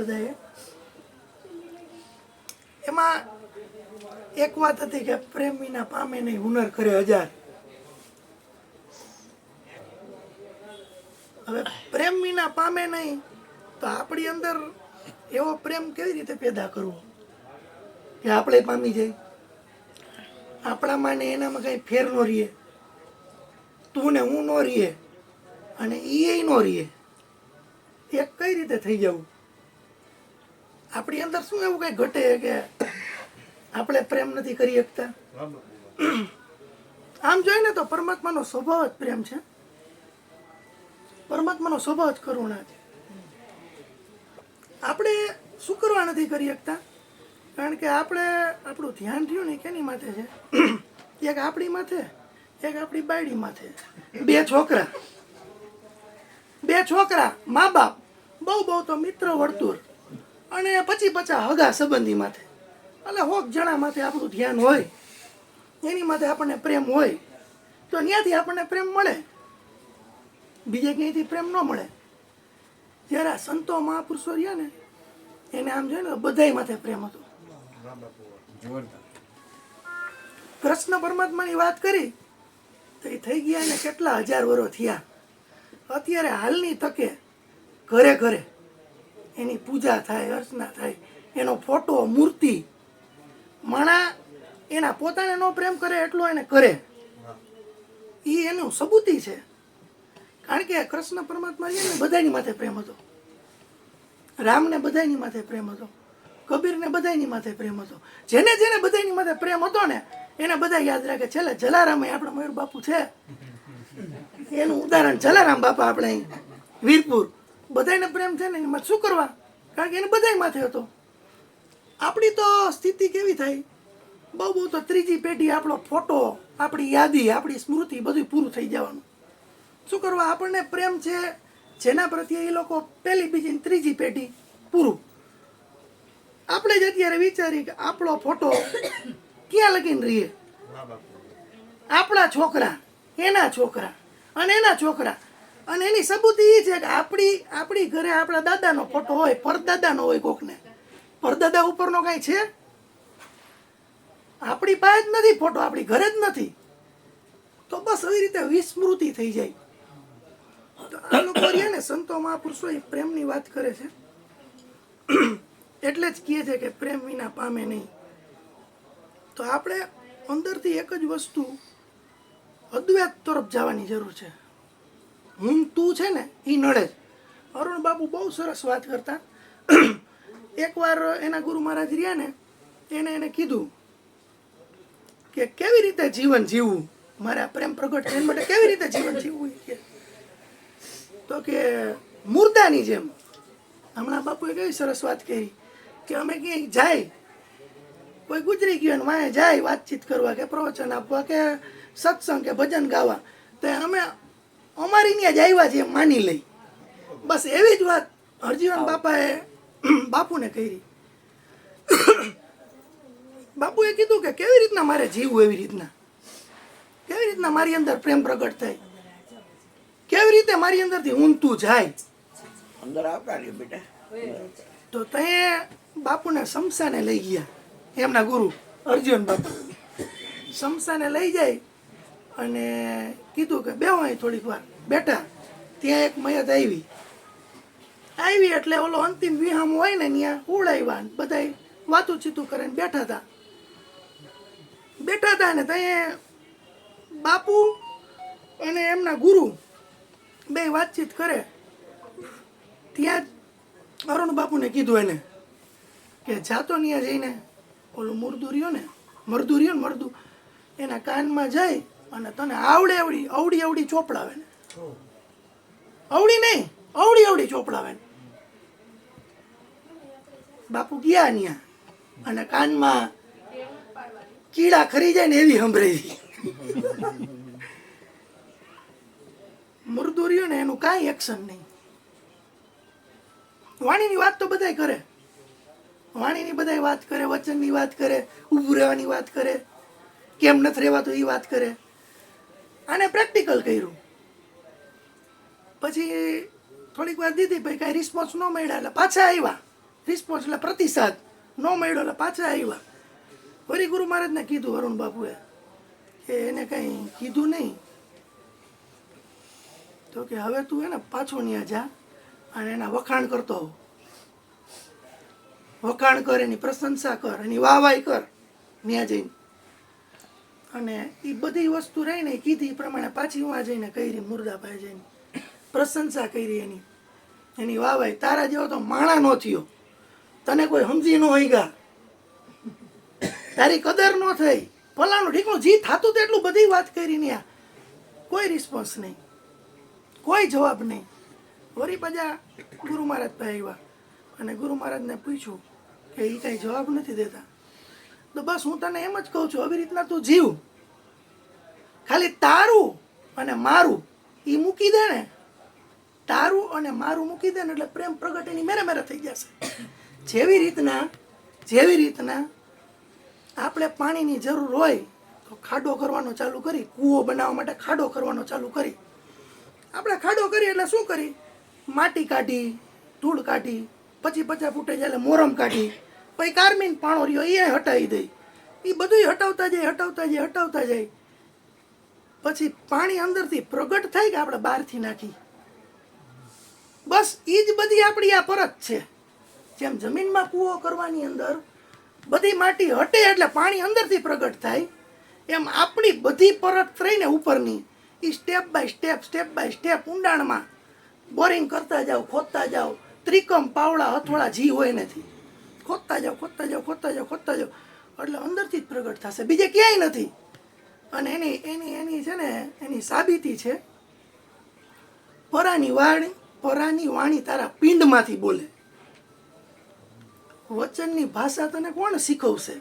બધાએ. એમાં એક વાત હતી કે પ્રેમ વિના પામે નહીં, હુનર કરે હજાર. હવે પ્રેમ વિના પામે નહીં તો આપણી અંદર એવો પ્રેમ કેવી રીતે પેદા કરવો કે આપણે પામી જાય? આપણામાં ને એનામાં કઈ ફેર ન રહીએ, તું ને હું ન રહીએ અને એ ન રહીએ, એક કઈ રીતે થઈ જવું? આપણી અંદર શું એવું કઈ ઘટે કે આપણે પ્રેમ નથી કરી શકતા? આમ જોઈને તો પરમાત્માનો સ્વભાવ જ પ્રેમ છે. પરમાત્માનો સ્વભાવ જ કરુણા છે. આપણે શું કરવા નથી કરી શકતા? કારણ કે આપણે આપણું ધ્યાન થયું ને કેની માથે છે? એક આપણી માથે, એક આપણી બાયડી માથે. બે છોકરા, મા બાપ, બહુ તો મિત્ર વર્તુળ અને પછી હગા સંબંધી માથે. એટલે 100 જણા માથે આપણું ધ્યાન હોય, એની માથે આપણને પ્રેમ હોય તો ત્યાંથી આપણને પ્રેમ મળે, બીજે ક્યાંયથી પ્રેમ ન મળે. જ્યારે આ સંતો મહાપુરુષો રહ્યા ને એને આમ જોઈને બધાય માથે પ્રેમ હતો. કૃષ્ણ પરમાત્માની વાત કરી તો એ થઈ ગયા ને કેટલા હજાર વર્ષ થયા. અત્યારે હાલની તકે ઘરે ઘરે એની પૂજા થાય, અર્ચના થાય, એનો ફોટો, મૂર્તિ. માણા એના પોતાને નો પ્રેમ કરે એટલો એને કરે, એ એનું સબૂતી છે. કારણ કે કૃષ્ણ પરમાત્મા છે ને બધાની માથે પ્રેમ હતો. રામને બધાની માથે પ્રેમ હતો, કબીરને બધાની માથે પ્રેમ હતો. જેને જેને બધાની માથે પ્રેમ હતો ને એને બધા યાદ રાખે. છેલ્લે જલારામ આપણા મયુર બાપુ છે, એનું ઉદાહરણ જલારામ બાપા આપણે અહીં વીરપુર. બધાને પ્રેમ છે ને એમાં શું કરવા? કારણ કે એને બધાય માથે હતો. આપણી તો સ્થિતિ કેવી થાય? બહુ તો ત્રીજી પેઢી આપણો ફોટો, આપણી યાદી, આપણી સ્મૃતિ બધું પૂરું થઈ જવાનું. શું કરવા? આપણને પ્રેમ છે જેના પ્રત્યે એ લોકો પહેલી, બીજી, ત્રીજી પેઢી પૂરું. આપણે જ અત્યારે વિચારીએ કે આપણો ફોટો ક્યાં લગીને રહીએ? આપણા છોકરા, એના છોકરા અને એના છોકરા. અને એની સબૂતી એ છે કે આપણી ઘરે આપણા દાદાનો ફોટો હોય, પરદાદાનો હોય, કોકને પરદાદા ઉપરનો કાંઈ છે? આપણી પાસે જ નથી ફોટો, આપણી ઘરે જ નથી. તો બસ આવી રીતે વિસ્મૃતિ થઈ જાય. આ લોકો ને સંતો મહાપુરુષો એ પ્રેમની વાત કરે છે એટલે જ કહે છે કે પ્રેમ વિના પામે નહીં. તો આપણે અંદરથી એક જ વસ્તુ અદ્વૈત તરફ જવાની જરૂર છે. હું તું છે ને એ નડે જ. અરુણ બાપુ બહુ સરસ વાત કરતા. એકવાર એના ગુરુ મહારાજ રહ્યા ને એને કીધું કે કેવી રીતે જીવન જીવવું, મારા પ્રેમ પ્રગટ થઈને માટે કેવી રીતે જીવન જીવવું? તો કે મુર્દાની જેમ. હમણાં બાપુએ કેવી સરસ વાત કરી કે અમે ક્યાંય જાય, કોઈ ગુજરી ગયો ને વાંહે જાય વાતચીત કરવા કે પ્રવચન આપવા કે સત્સંગ કે ભજન ગાવા, તો અમે અમારી ત્યાં જ આવ્યા છીએ માની લઈ. બસ એવી જ વાત હરજીવન બાપાએ બાપુને કરી. બાપુએ કીધું કે કેવી રીતના મારે જીવવું, એવી રીતના કેવી રીતના મારી અંદર પ્રેમ પ્રગટ થાય, કેવી રીતે મારી અંદરથી ઊંઘતું જાય અંદર આવતા રહ્યો બેટા. તો તે બાપુને શમશાને લઈ ગયા. એમના ગુરુ અર્જુન બાપુ શમશાને લઈ જાય અને કીધું કે બેહો અહીં થોડીક વાર. બેઠા ત્યાં એક મયત આવી એટલે ઓલો અંતિમ વિહામ હોય ને ત્યાં ઉડાવ્યા, બધા વાતું ચીતું કરે બેઠા હતા ને ત્યાં બાપુ અને એમના ગુરુ બે વાતચીત કરે. ત્યાં જ અરુણ બાપુને કીધું એને કે જાતો ત્યાં જઈને ઓલું મરદુ એના કાનમાં જાય અને તને અવડી ચોપડાવે ને, અવડી નહીં અવડી ચોપડાવે ને. બાપુ ગયા ત્યાં અને કાનમાં કીડા ખરી જાય ને એવી સંભળાવી. મરદુરીઓ ને એનું કાંઈ એક્શન નહીં. વાણીની વાત તો બધાય કરે, વાણીની બધાય વાત કરે, વચનની વાત કરે, ઊભું રહેવાની વાત કરે, કેમ નથી રહેવાતું એ વાત કરે. આને પ્રેક્ટિકલ કર્યું. પછી થોડીક વાર દીધી, પછી કાંઈ રિસ્પોન્સ ન મળ્યા એટલે પાછા આવ્યા. રિસ્પોન્સ એટલે પ્રતિસાદ ન મળ્યો એટલે પાછા આવ્યા. વળી ગુરુ મહારાજને કીધું અરુણ બાપુએ કે એને કંઈ કીધું નહીં, તો કે હવે તું એને પાછો ત્યાં જા અને એના વખાણ કરતો હો, વખાણ કર, એની પ્રશંસા કર, એની વાહવાઈ કર ત્યાં જઈને. અને એ બધી વસ્તુ રહીને એ કીધી એ પ્રમાણે પાછી ઉવા જઈને કરી, મુર્દાભાઈ જઈને પ્રશંસા કરી એની વાહવાઈ. તારા જેવો તો માણા ન થયો, તને કોઈ સમજી ન હોય ગા, તારી કદર ન થઈ, ફલાણું ઠીકનું જી થતું તેટલું બધી વાત કરી ને કોઈ રિસ્પોન્સ નહીં, કોઈ જવાબ નહીં. વળી પાછા ગુરુ મહારાજ પાસે આવ્યા અને ગુરુ મહારાજને પૂછ્યું કે એ કાંઈ જવાબ નથી દેતા. તો બસ હું તને એમ જ કહું છું, આવી રીતના તું જીવ, ખાલી તારું અને મારું એ મૂકી દે ને, તારું અને મારું મૂકી દે ને એટલે પ્રેમ પ્રગટ એની મેરે મેરે થઈ જશે. જેવી રીતના આપણે પાણીની જરૂર હોય તો ખાડો કરવાનો ચાલુ કરી, કૂવો બનાવવા માટે ખાડો કરવાનો ચાલુ કરી. આપણે ખાડો કરીએ એટલે શું કરી, માટી કાઢી, ધૂળ કાઢી, પછી 50 ફૂટે જાય મોરમ કાઢી, પછી કાર્મીન પાણો રહ્યો એ હટાવી દઈ, એ બધું હટાવતા જાય. પછી પાણી અંદરથી પ્રગટ થાય કે આપણે બહારથી નાખી. બસ એ જ બધી આપણી આ પરત છે. જેમ જમીનમાં કૂવો કરવાની અંદર બધી માટી હટે એટલે પાણી અંદરથી પ્રગટ થાય, એમ આપણી બધી પરત રહીને ઉપરની એ સ્ટેપ બાય સ્ટેપ ઊંડાણમાં બોરિંગ કરતા જાઓ, ખોદતા જાઓ, ત્રિકમ પાવડા હથોડા જી હોય નથી, ખોદતા જાઓ એટલે અંદરથી જ પ્રગટ થશે, બીજે ક્યાંય નથી. અને એની છે ને એની સાબિતી છે, પરાની વાણી તારા પિંડમાંથી બોલે. વચનની ભાષા તને કોણ શીખવશે?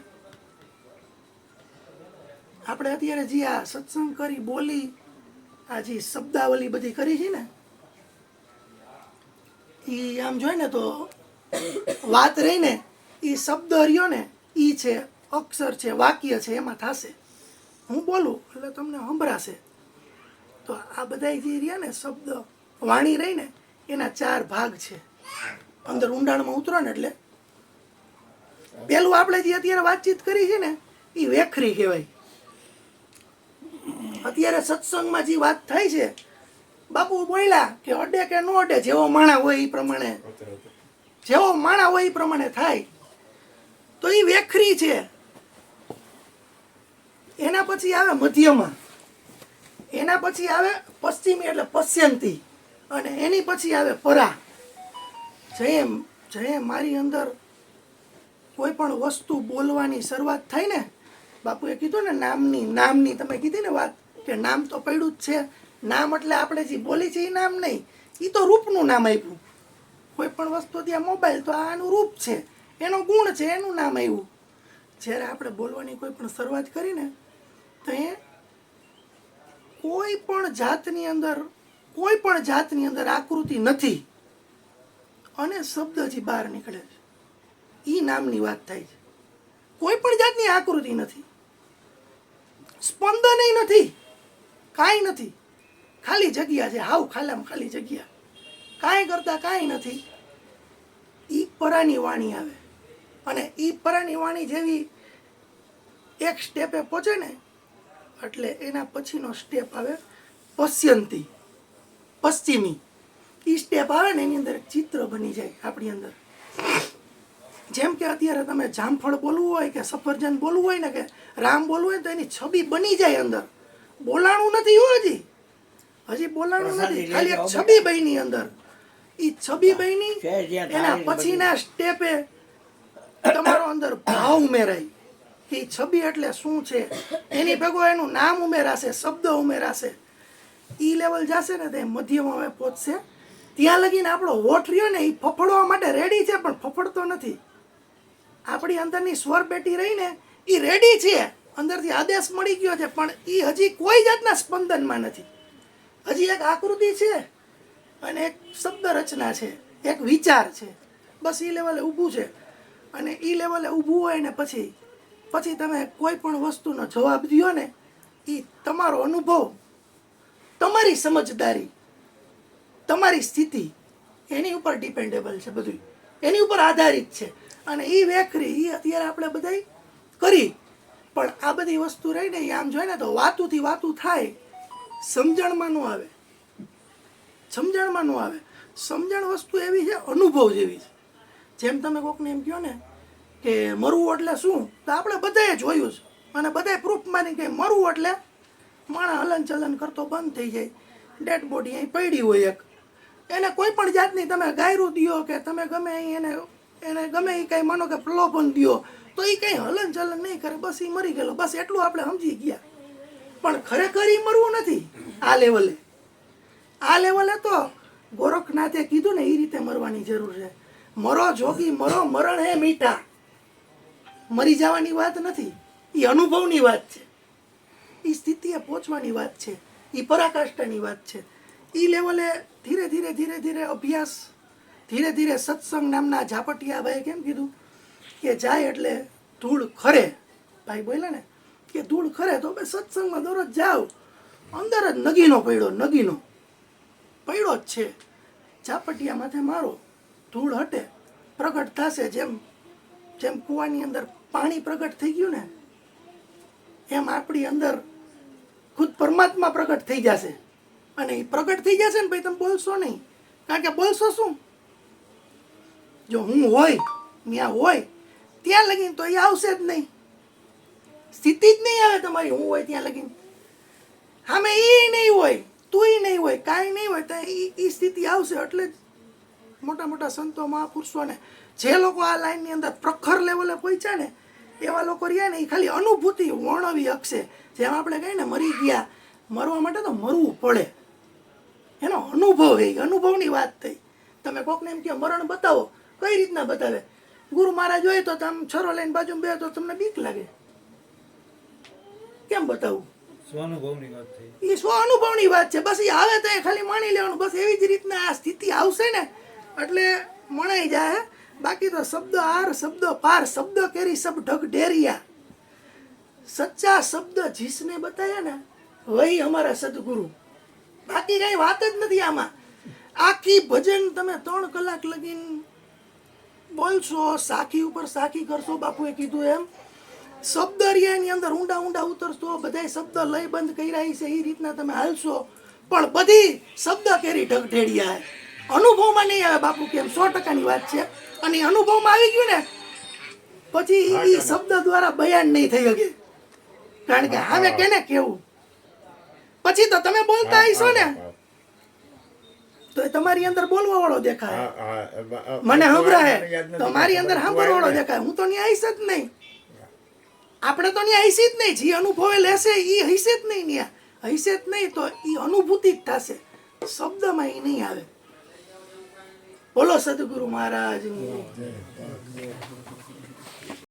આપણે અત્યારે જે આ સત્સંગ કરી, બોલી, આ જે શબ્દાવલી બધી કરી છે ને, એ આમ જોઈ ને તો વાત રહી ને, એ શબ્દ રહ્યો ને, એ છે અક્ષર છે, વાક્ય છે, એમાં થશે. હું બોલું એટલે તમને સંભળાશે. તો આ બધા જે રહ્યા ને શબ્દ વાણી રહી ને, એના 4 ભાગ છે. અંદર ઊંડાણમાં ઉતરો ને એટલે પેલું આપણે જે અત્યારે વાતચીત કરી છે ને, એ વેખરી કહેવાય. અત્યારે સત્સંગમાં જે વાત થાય છે, બાપુ બોલ્યા કે અડે કે ન અડે, જેવો માણા હોય એ પ્રમાણે થાય. તો એ વેખરી છે. એના પછી આવે મધ્યમાં, એના પછી આવે પશ્ચિમી એટલે પશ્યંતી, અને એની પછી આવે પરા. જેમ મારી અંદર કોઈ પણ વસ્તુ બોલવાની શરૂઆત થાય ને, બાપુએ કીધું ને નામની તમે કીધી ને વાત કે નામ તો પડ્યું જ છે. નામ એટલે આપણે જે બોલી છે એ નામ નહીં, એ તો રૂપનું નામ આપ્યું. કોઈ પણ વસ્તુ ત્યાં મોબાઈલ તો આનું રૂપ છે, એનો ગુણ છે, એનું નામ આવ્યું. જ્યારે આપણે બોલવાની કોઈ પણ શરૂઆત કરીને તો એ કોઈ પણ જાતની અંદર આકૃતિ નથી અને શબ્દ જે બહાર નીકળે છે એ નામની વાત થાય છે. કોઈ પણ જાતની આકૃતિ નથી, સ્પંદન નથી, કાંઈ નથી, ખાલી જગ્યા છે, હાવ ખાલી જગ્યા, કાંઈ કરતા કાંઈ નથી. ઈ પરાની વાણી આવે અને ઈ પરાની વાણી જેવી એક સ્ટેપે પહોંચે ને એટલે એના પછીનો સ્ટેપ આવે પશ્યંતી, પશ્ચિમી. ઈ સ્ટેપ આવે ને એની અંદર એક ચિત્ર બની જાય આપણી અંદર. જેમ કે અત્યારે તમે જામફળ બોલવું હોય કે સફરજન બોલવું હોય ને કે રામ બોલવું હોય તો એની છબી બની જાય અંદર. બોલાણું નથી હજી બોલાણું નથી, ખાલી એક છબી બની અંદર. ઈ છબી બની એના પછીના સ્ટેપે તમારો અંદર ભાવ ઉમેરાય કે છબી એટલે શું છે, એની ભેગો એનું નામ ઉમેરાશે, શબ્દ ઉમેરાશે. ઈ લેવલ જશે ને તે મધ્યમાં હવે પહોંચશે. ત્યાં લગીને આપણો હોઠ રહ્યો ને એ ફફડવા માટે રેડી છે પણ ફફડતો નથી. આપણી અંદરની સ્વર પેટી રહી ને એ રેડી છે, અંદરથી આદેશ મળી ગયો છે, પણ એ હજી કોઈ જાતના સ્પંદનમાં નથી. હજી એક આકૃતિ છે અને એક શબ્દ રચના છે, એક વિચાર છે, બસ એ લેવલે ઊભું છે. અને એ લેવલે ઊભું હોય ને પછી તમે કોઈ પણ વસ્તુનો જવાબ દો ને, એ તમારો અનુભવ, તમારી સમજદારી, તમારી સ્થિતિ એની ઉપર ડિપેન્ડેબલ છે બધું. એની ઉપર આધારિત છે. અને એ વેખરી એ અત્યારે આપણે બધા કરી, પણ આ બધી વસ્તુ રહીને એ આમ જોઈએ ને તો વાતુંથી વાતું થાય, સમજણમાં ન આવે. સમજણમાં ન આવે. સમજણ વસ્તુ એવી છે, અનુભવ જેવી છે. જેમ તમે કોકને એમ કહો ને કે મરવું એટલે શું, તો આપણે બધાએ જોયું છે અને બધાએ પ્રૂફ માની કે મરવું એટલે માણસ હલનચલન કરતો બંધ થઈ જાય, ડેડ બોડી અહીં પડી હોય એક, એને કોઈ પણ જાતની તમે ગાયરું દો કે તમે ગમે એને એને ગમે એ કંઈ માનો કે પ્રલોભન દો તો એ કંઈ હલનચલન નહીં કરે, બસ એ મરી ગયેલો, બસ એટલું આપણે સમજી ગયા. પણ ખરેખર એ મરવું નથી. આ લેવલે તો ગોરખનાથે કીધું ને એ રીતે મરવાની જરૂર છે. મરો જોગી મરો, મરણ હે મીઠા. મરી જવાની વાત નથી, એ અનુભવની વાત છે, એ સ્થિતિએ પહોંચવાની વાત છે, એ પરાકાષ્ઠાની વાત છે. એ લેવલે ધીરે ધીરે ધીરે ધીરે અભ્યાસ, ધીરે ધીરે સત્સંગ નામના ઝાપટિયાભાઈએ કેમ કીધું કે જાય એટલે ધૂળ ખરે. ભાઈ બોલ્યા ને કે ધૂળ ખરે, તો ભાઈ સત્સંગમાં દરરોજ જાઓ, અંદર જ નગીનો પડ્યો જ છે. ઝાપટિયા માથે મારો, ધૂળ હટે, પ્રગટ થશે. જેમ જેમ કૂવાની અંદર પાણી પ્રગટ થઈ ગયું ને, એમ આપણી અંદર ખુદ પરમાત્મા પ્રગટ થઈ જશે. અને એ પ્રગટ થઈ જશે ને ભાઈ, તમે બોલશો નહીં. કારણ કે બોલશો શું, જો હું હોય ત્યાં હોય ત્યાં લગીને તો એ આવશે જ નહીં, સ્થિતિ જ નહીં આવે તમારી. હું હોય ત્યાં લગીને સામે એ નહીં હોય, તું નહીં હોય, કાંઈ નહીં હોય, તો એ સ્થિતિ આવશે. એટલે જ મોટા મોટા સંતો મહાપુરુષોને, જે લોકો આ લાઈનની અંદર પ્રખર લેવલે પહોંચ્યા ને, એવા લોકો રહ્યા ને, એ ખાલી અનુભૂતિ વર્ણવી શકશે. જેમ આપણે કહીએ ને મરી ગયા, મરવા માટે તો મરવું પડે, એનો અનુભવ એ અનુભવની વાત થઈ. તમે કોકને એમ કહો મરણ બતાવો, કઈ રીતના બતાવે? ગુરુ મહારાજ હોય તો તમે છરો લઈને બાજુ બે તો તમને બીક લાગે, કેમ બતાવું? સ્વાનુભવની વાત થઈ. એ સ્વ અનુભવની વાત છે. બસ એ આવે તો એ ખાલી માની લેવાનું. બસ એવી જ રીતના આ સ્થિતિ આવશે ને એટલે મણાઈ જાય. બાકી તો શબ્દ આર શબ્દ પાર, શબ્દ કેરી સબ ઢગ ઢેરિયા. સચ્ચા શબ્દ જીસને બતાયા ને વહી અમારા સદગુરુ. બાકી કઈ વાત જ નથી આમાં. આખી ભજન તમે 3 કલાક લગીને બોલશો, સાખી ઉપર સાખી કરશો, બાપુએ કીધું એમ. શબ્દ રિયાની અંદર ઊંડા ઊંડા ઉતરશો, બધા શબ્દ લય બંધ કર્યા છે એ રીતના તમે હાલશો, પણ બધી શબ્દ કેરી ઢગઢેડિયા. અનુભવમાં નહીં આવે બાપુ કેમ, 100%ની વાત છે. અને અનુભવમાં આવી ગયું ને પછી એ શબ્દ દ્વારા બયાન નહીં થઈ શકે. કારણ કે હવે કેને કેવું, પછી તો તમે બોલતા આવીશો ને તો તમારી અંદર બોલવા વાળો દેખાય, મને સંભળાય તો મારી અંદર સાંભળવા વાળો દેખાય. હું તો ત્યાં આવીશ જ નહીં, આપણે તો ત્યાં હૈસે જ નહીં. જે અનુભવે લેશે એ હૈસે જ નહીં, ત્યાં હૈસે જ નહીં તો એ અનુભૂતિ જ થશે, શબ્દમાં એ નહીં આવે. બોલો સદગુરુ મહારાજ.